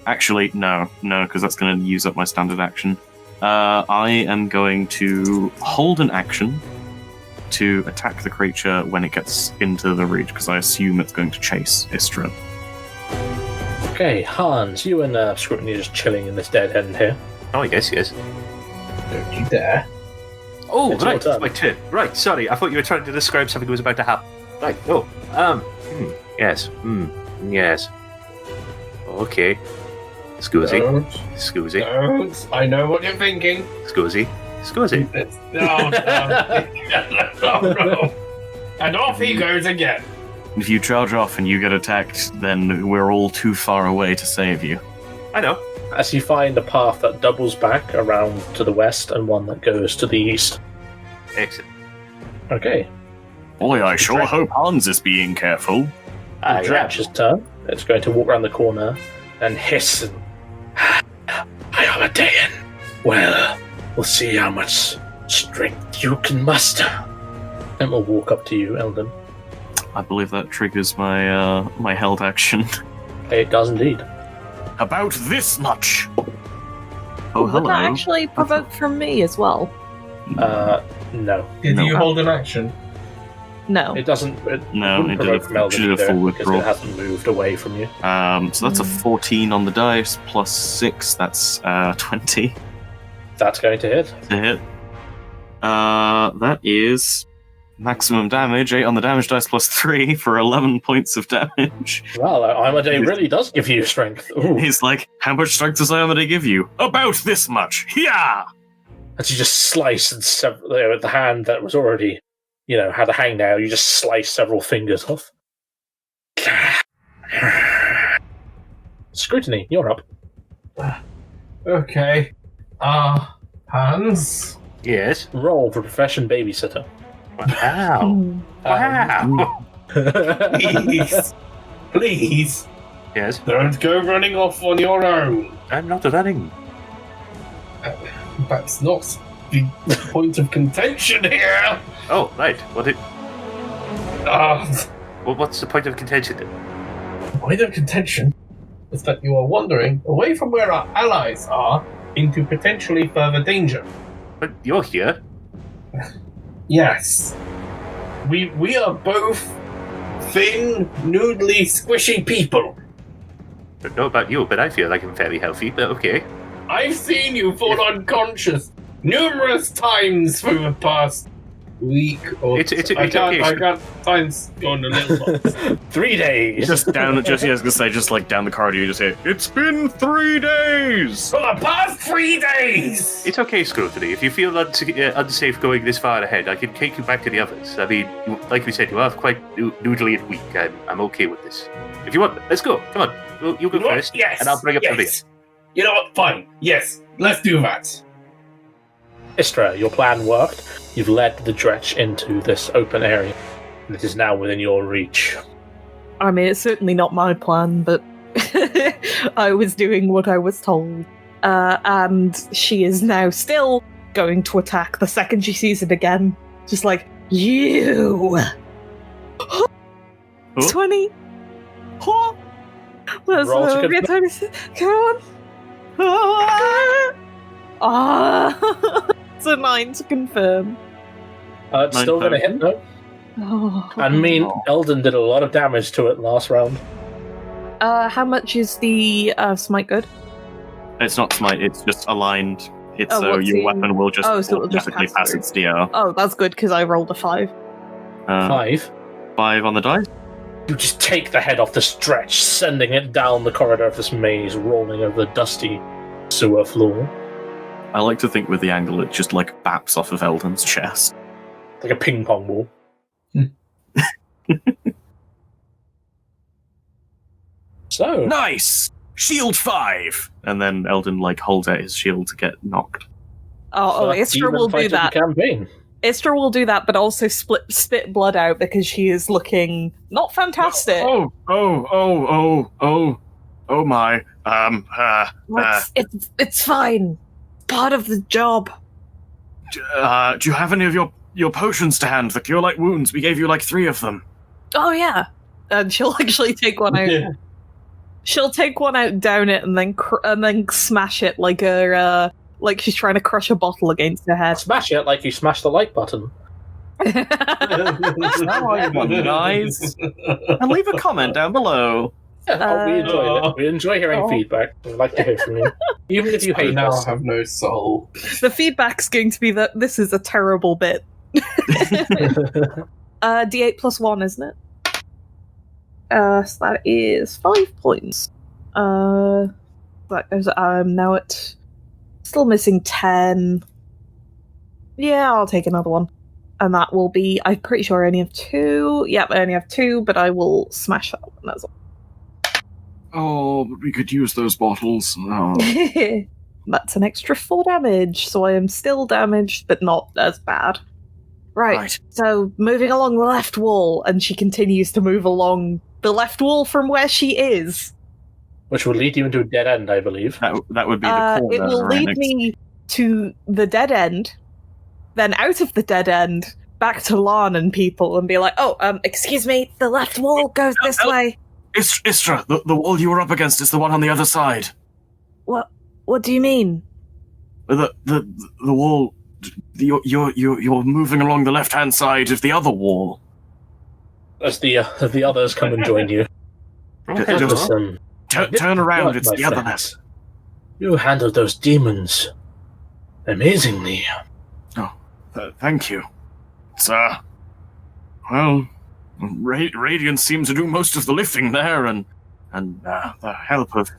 Actually, no, because that's going to use up my standard action. I am going to hold an action to attack the creature when it gets into the reach, because I assume it's going to chase Istra. Okay, Hans, you and Scrutiny are just chilling in this dead end here. Oh, yes. Don't you dare. Oh, It's your right, turn. it's my turn. Right, sorry, I thought you were trying to describe something that was about to happen. Right, yes. Okay. Scusi. Scusi. Don't. I know what you're thinking. Scusi. It's, no. And off he goes again. If you charge off and you get attacked, then we're all too far away to save you. I know. As you find a path that doubles back around to the west and one that goes to the east. Excellent. Okay. Boy, I sure hope Hans is being careful. The Dratch's turn. It's going to walk around the corner and hiss and... I am a Dayan. Well, we'll see how much strength you can muster. And we'll walk up to you, Eldon. I believe that triggers my my held action. It does indeed. About this much! Oh, Would hello. that actually provoke from me as well? No. Did No. you hold an action? No. It doesn't... No, wouldn't it did provoke a- from Eldon did a either, full because withdrawal. it hasn't moved away from you. So that's a 14 on the dice, plus 6, that's 20 That's going to hit. to hit. That is maximum damage, 8 on the damage dice, plus 3 for 11 points of damage. Well, Armaday really does give you strength. Ooh. He's like, how much strength does Iamade give you? About this much! Yeah! As you just slice and the hand that was already, had a hangnail, you just slice several fingers off. Scrutiny, you're up. Okay. Hans? Yes. Roll for profession babysitter. Wow. Wow. Please. Please. Yes. Don't go running off on your own. I'm not running. That's not the point of contention here. Oh, right. Ah, What's the point of contention then? the point of contention is that you are wandering away from where our allies are into potentially further danger. But you're here. Yes. We are both thin, noodly, squishy people. I don't know about you, but I feel like I'm fairly healthy, but okay. I've seen you fall unconscious numerous times through the past week or It's I okay. can't time's gone a little fast. 3 days. Just down, I was gonna say, just like down the corridor, you just hear, it's been 3 days! For the past 3 days! It's okay, Scrutiny. If you feel unsafe going this far ahead, I can take you back to the others. I mean, like we said, you are quite noodly and weak. I'm okay with this. If you want, let's go. Come on. You go You know what? first, Yes. and I'll bring up the rear. yes. You know what? Fine. Yes. Let's do that. Istra, your plan worked. You've led the Dretch into this open area. And it is now within your reach. I mean, it's certainly not my plan, but I was doing what I was told. And she is now still going to attack the second she sees it again. Just like, you! 20! Huh? That's Roll to a confirm. Come on! It's a 9 to confirm. It's still going to hit, though. Oh. I mean, Eldon did a lot of damage to it last round. How much is the smite good? It's not smite, it's just aligned. It's Oh, so what's your the- weapon will just Oh, so it'll just automatically pass pass its DR. Oh, that's good because I rolled a 5. 5. 5 on the dice. You just take the head off the Stretch, sending it down the corridor of this maze, rolling over the dusty sewer floor. I like to think with the angle it just like baps off of Eldon's chest. Like a ping pong ball. So, Nice! Shield 5! And then Eldon like holds out his shield to get knocked. Oh, first Istra will demon fight do of the that. campaign. Istra will do that, but also spit blood out because she is looking not fantastic. Oh my. It's fine. Part of the job. Do you have any of your potions to hand that cure like wounds? We gave you like 3 of them. Oh yeah, and she'll actually take one out. Yeah. She'll take one out, down it, and then smash it like like she's trying to crush a bottle against her head. Smash it like you smash the like button. Guys, and leave a comment down below. Yeah, we enjoy it. We enjoy hearing Oh. feedback. We'd like to hear from you. Even if you I hate now us. have no soul. The feedback's going to be that this is a terrible bit. D8 plus 1, isn't it? So that is 5 points. That goes. I'm now at still missing 10. Yeah, I'll take another one, and that will be. I'm pretty sure I only have 2. Yep, I only have 2, but I will smash that one as well. Oh, but we could use those bottles. Oh. That's an extra 4 damage, so I am still damaged, but not as bad. Right. So moving along the left wall, and she continues to move along the left wall from where she is. Which will lead you into a dead end, I believe. That would be the corner. It will right lead next- me to the dead end, then out of the dead end, back to Lan and people, and be like, excuse me, the left wall goes this way. Istra, the wall you were up against is the one on the other side. What do you mean? The wall. You're moving along the left-hand side of the other wall. As the others come and join you. Turn around, it's my the other friends. You handled those demons amazingly. Thank you. It's, Radiance seemed to do most of the lifting there, and the help of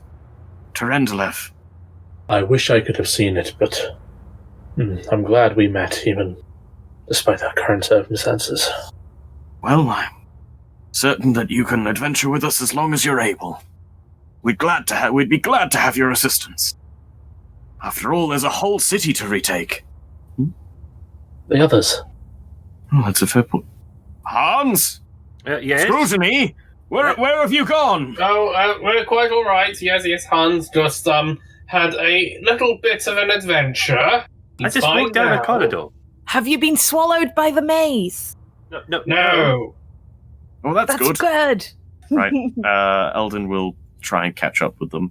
Terendelev. I wish I could have seen it, but I'm glad we met, even despite our current circumstances. Well, I'm certain that you can adventure with us as long as you're able. We'd be glad to have your assistance. After all, there's a whole city to retake. The others. Oh, that's a fair point. Hans? Yes? Scrutiny? Where have you gone? Oh, we're quite all right. Yes, Hans just had a little bit of an adventure. I He's just fine walked down now. a corridor. Have you been swallowed by the maze? No. Oh, that's good. Good. Right. Eldon will try and catch up with them.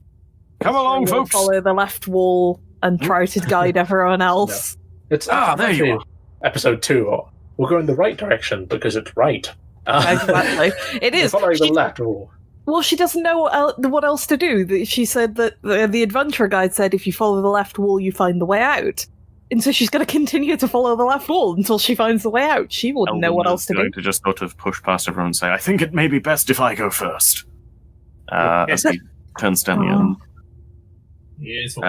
Come along, We'll folks. follow the left wall and try to guide everyone else. It's there you are. Episode 2. We'll go in the right direction because it's right. Exactly. It We're is. following the left wall. Well, she doesn't know what else to do. She said that the adventure guide said if you follow the left wall, you find the way out. And so she's going to continue to follow the left wall until she finds the way out. She wouldn't know what else to do. Going to just sort of push past everyone and say, I think it may be best if I go first. As he turns down the end. Yes, So,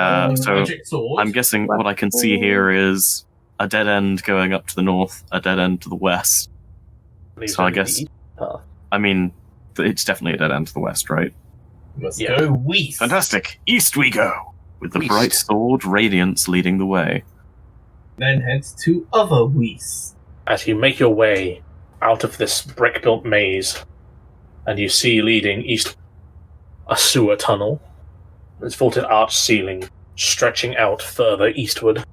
magic sword. I'm guessing what I can see here is a dead end going up to the north, a dead end to the west. So I guess, I mean, it's definitely a dead end to the west, right? Must go west. Fantastic. East we go. With the West. bright sword Radiance leading the way. Then head to other west. As you make your way out of this brick-built maze, and you see leading east a sewer tunnel. Its vaulted arch ceiling stretching out further eastward,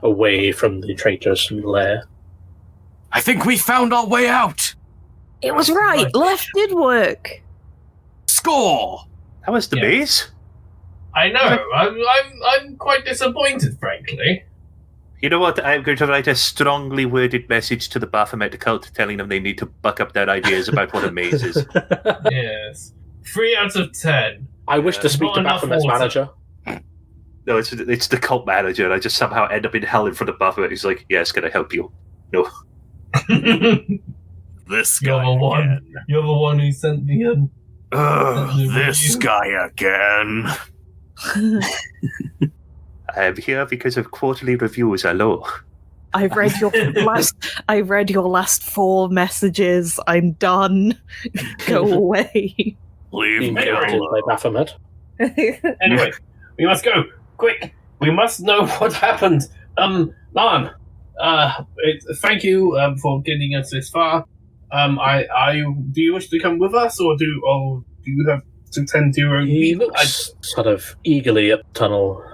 away from the traitor's lair. I think we found our way out! It was right. Left did work. Score! That was the maze? I know. I'm quite disappointed, frankly. You know what? I'm going to write a strongly worded message to the Baphomet cult telling them they need to buck up their ideas about what a maze is. Yes. 3 out of 10. I wish to speak Not to enough Baphomet's water. manager. No, it's the cult manager. I just somehow end up in hell in front of Baphomet. He's like, yes, can I help you? No. This You're guy the one. again. You're the one who sent the This guy again. I'm here because of quarterly reviews are low. I've read your last 4 messages. I'm done. Go away. Leave Being me directed by alone. Baphomet. Anyway, we must go. Quick. We must know what happened. Lan, thank you for getting us this far. Do you wish to come with us, or do you have to tend to your own He people? looks sort of eagerly at the tunnel,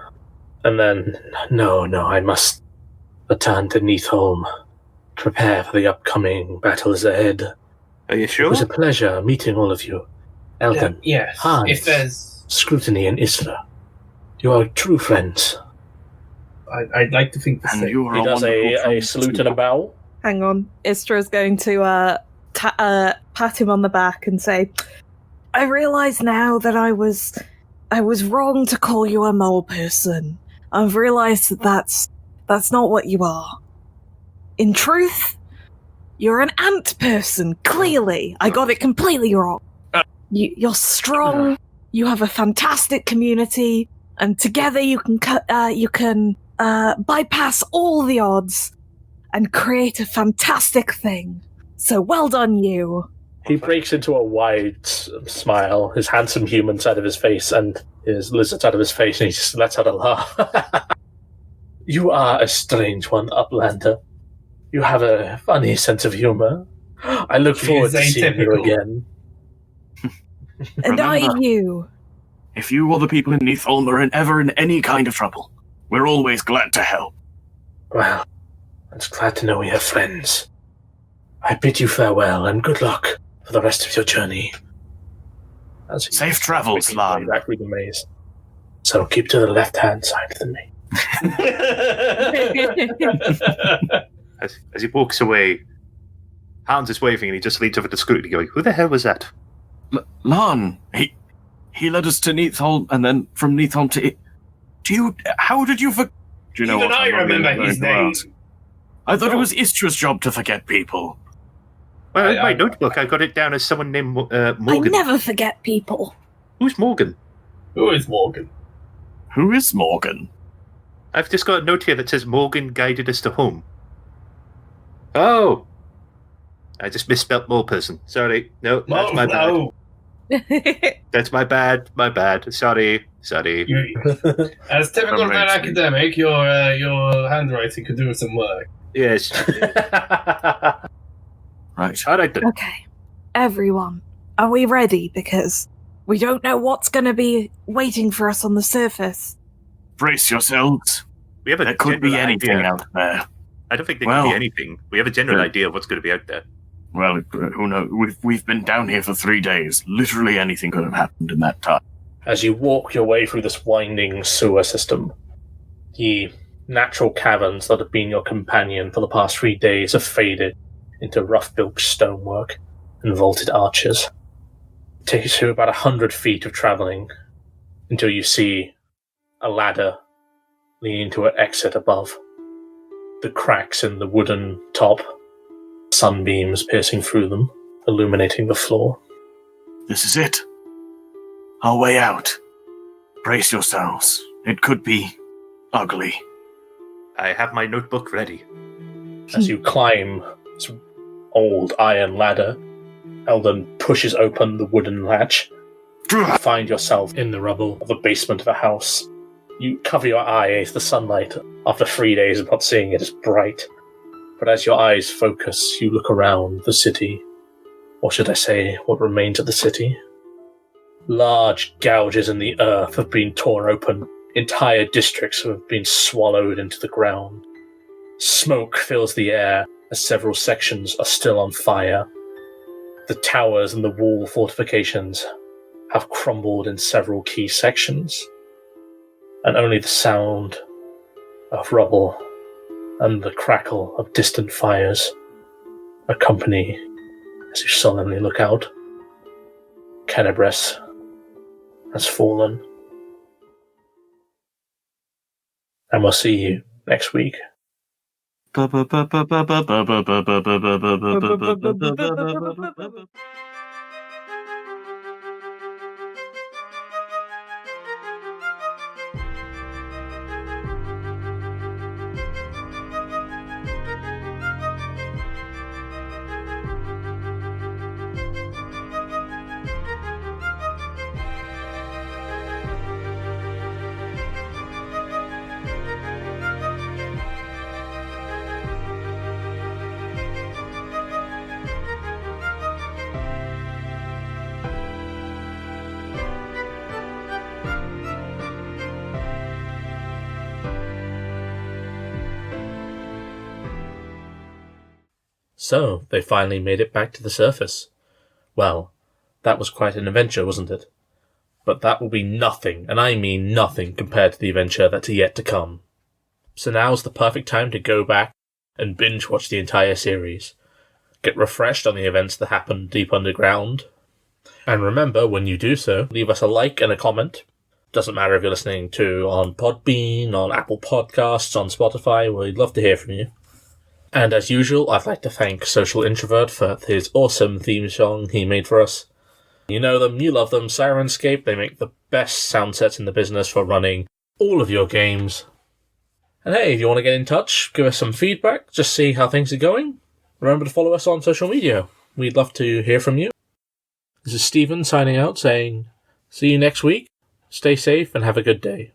and then, no, I must return to Neathholm, prepare for the upcoming battles ahead. Are you It sure? was a pleasure meeting all of you. Eldon, Yes. Hans. If there's, Scrutiny, and Isra. You are true friends. I'd like to think the And same. you are He does wonderful a friend salute too. and a bow. Hang on. Istra's going to pat him on the back and say, I realise now that I was wrong to call you a mole person. I've realised that that's not what you are. In truth, you're an ant person, clearly. I got it completely wrong. You're strong, you have a fantastic community, and together you can bypass all the odds and create a fantastic thing. So well done, you. He breaks into a wide smile, his handsome human side of his face and his lizard side of his face, and he just lets out a laugh. You are a strange one, Uplander. You have a funny sense of humor. I look She forward is to seeing you atypical. again. And I Remember- you. If you or the people in Neatholm are ever in any kind of trouble, we're always glad to help. Well, I'm just glad to know we have friends. I bid you farewell and good luck for the rest of your journey. As he Safe travels, quickly way Lan. back through the maze. So keep to the left-hand side of the maze. As he walks away, Hans is waving and he just leans over to Scrutiny going, who the hell was that? Lan, he led us to Neatholm, and then from Neatholm to... How did you do you know Even what? I I'm not really remember going his to name. ask. I thought it was Istra's job to forget people. Well, in my I- notebook, I got it down as someone named I Morgan. never forget people. Who's Morgan? Who is Morgan? Who is Morgan? I've just got a note here that says Morgan guided us to home. Oh! I just misspelt mole person. Sorry. No, that's my bad. No. That's my bad. My bad. Sorry. As typical of an Amazing. academic, your handwriting could do with some work. Yes. Right. All right then. Okay, everyone, are we ready? Because we don't know what's going to be waiting for us on the surface. Brace yourselves. We have a There could be general anything idea. out there. I don't think there Well- could be anything. We have a general Sure. idea of what's going to be out there. Well, who knows? We've been down here for 3 days. Literally anything could have happened in that time. As you walk your way through this winding sewer system, the natural caverns that have been your companion for the past 3 days have faded into rough-built stonework and vaulted arches. It takes you about 100 feet of traveling until you see a ladder leading to an exit above. The cracks in the wooden top, sunbeams piercing through them, illuminating the floor. This is it. Our way out. Brace yourselves. It could be ugly. I have my notebook ready. As you climb this old iron ladder, Eldon pushes open the wooden latch. You find yourself in the rubble of the basement of a house. You cover your eye as the sunlight, after 3 days of not seeing it, is bright. But as your eyes focus, you look around the city. Or should I say, what remains of the city? Large gouges in the earth have been torn open. Entire districts have been swallowed into the ground. Smoke fills the air as several sections are still on fire. The towers and the wall fortifications have crumbled in several key sections, and only the sound of rubble and the crackle of distant fires accompany as you solemnly look out. Canabres has fallen. And we'll see you next week. So, they finally made it back to the surface. Well, that was quite an adventure, wasn't it? But that will be nothing, and I mean nothing, compared to the adventure that's yet to come. So now's the perfect time to go back and binge-watch the entire series. Get refreshed on the events that happened deep underground. And remember, when you do so, leave us a like and a comment. Doesn't matter if you're listening to on Podbean, on Apple Podcasts, on Spotify, we'd love to hear from you. And as usual, I'd like to thank Social Introvert for his awesome theme song he made for us. You know them, you love them, Syrinscape, they make the best sound sets in the business for running all of your games. And hey, if you want to get in touch, give us some feedback, just see how things are going, remember to follow us on social media. We'd love to hear from you. This is Stephen signing out saying, see you next week, stay safe and have a good day.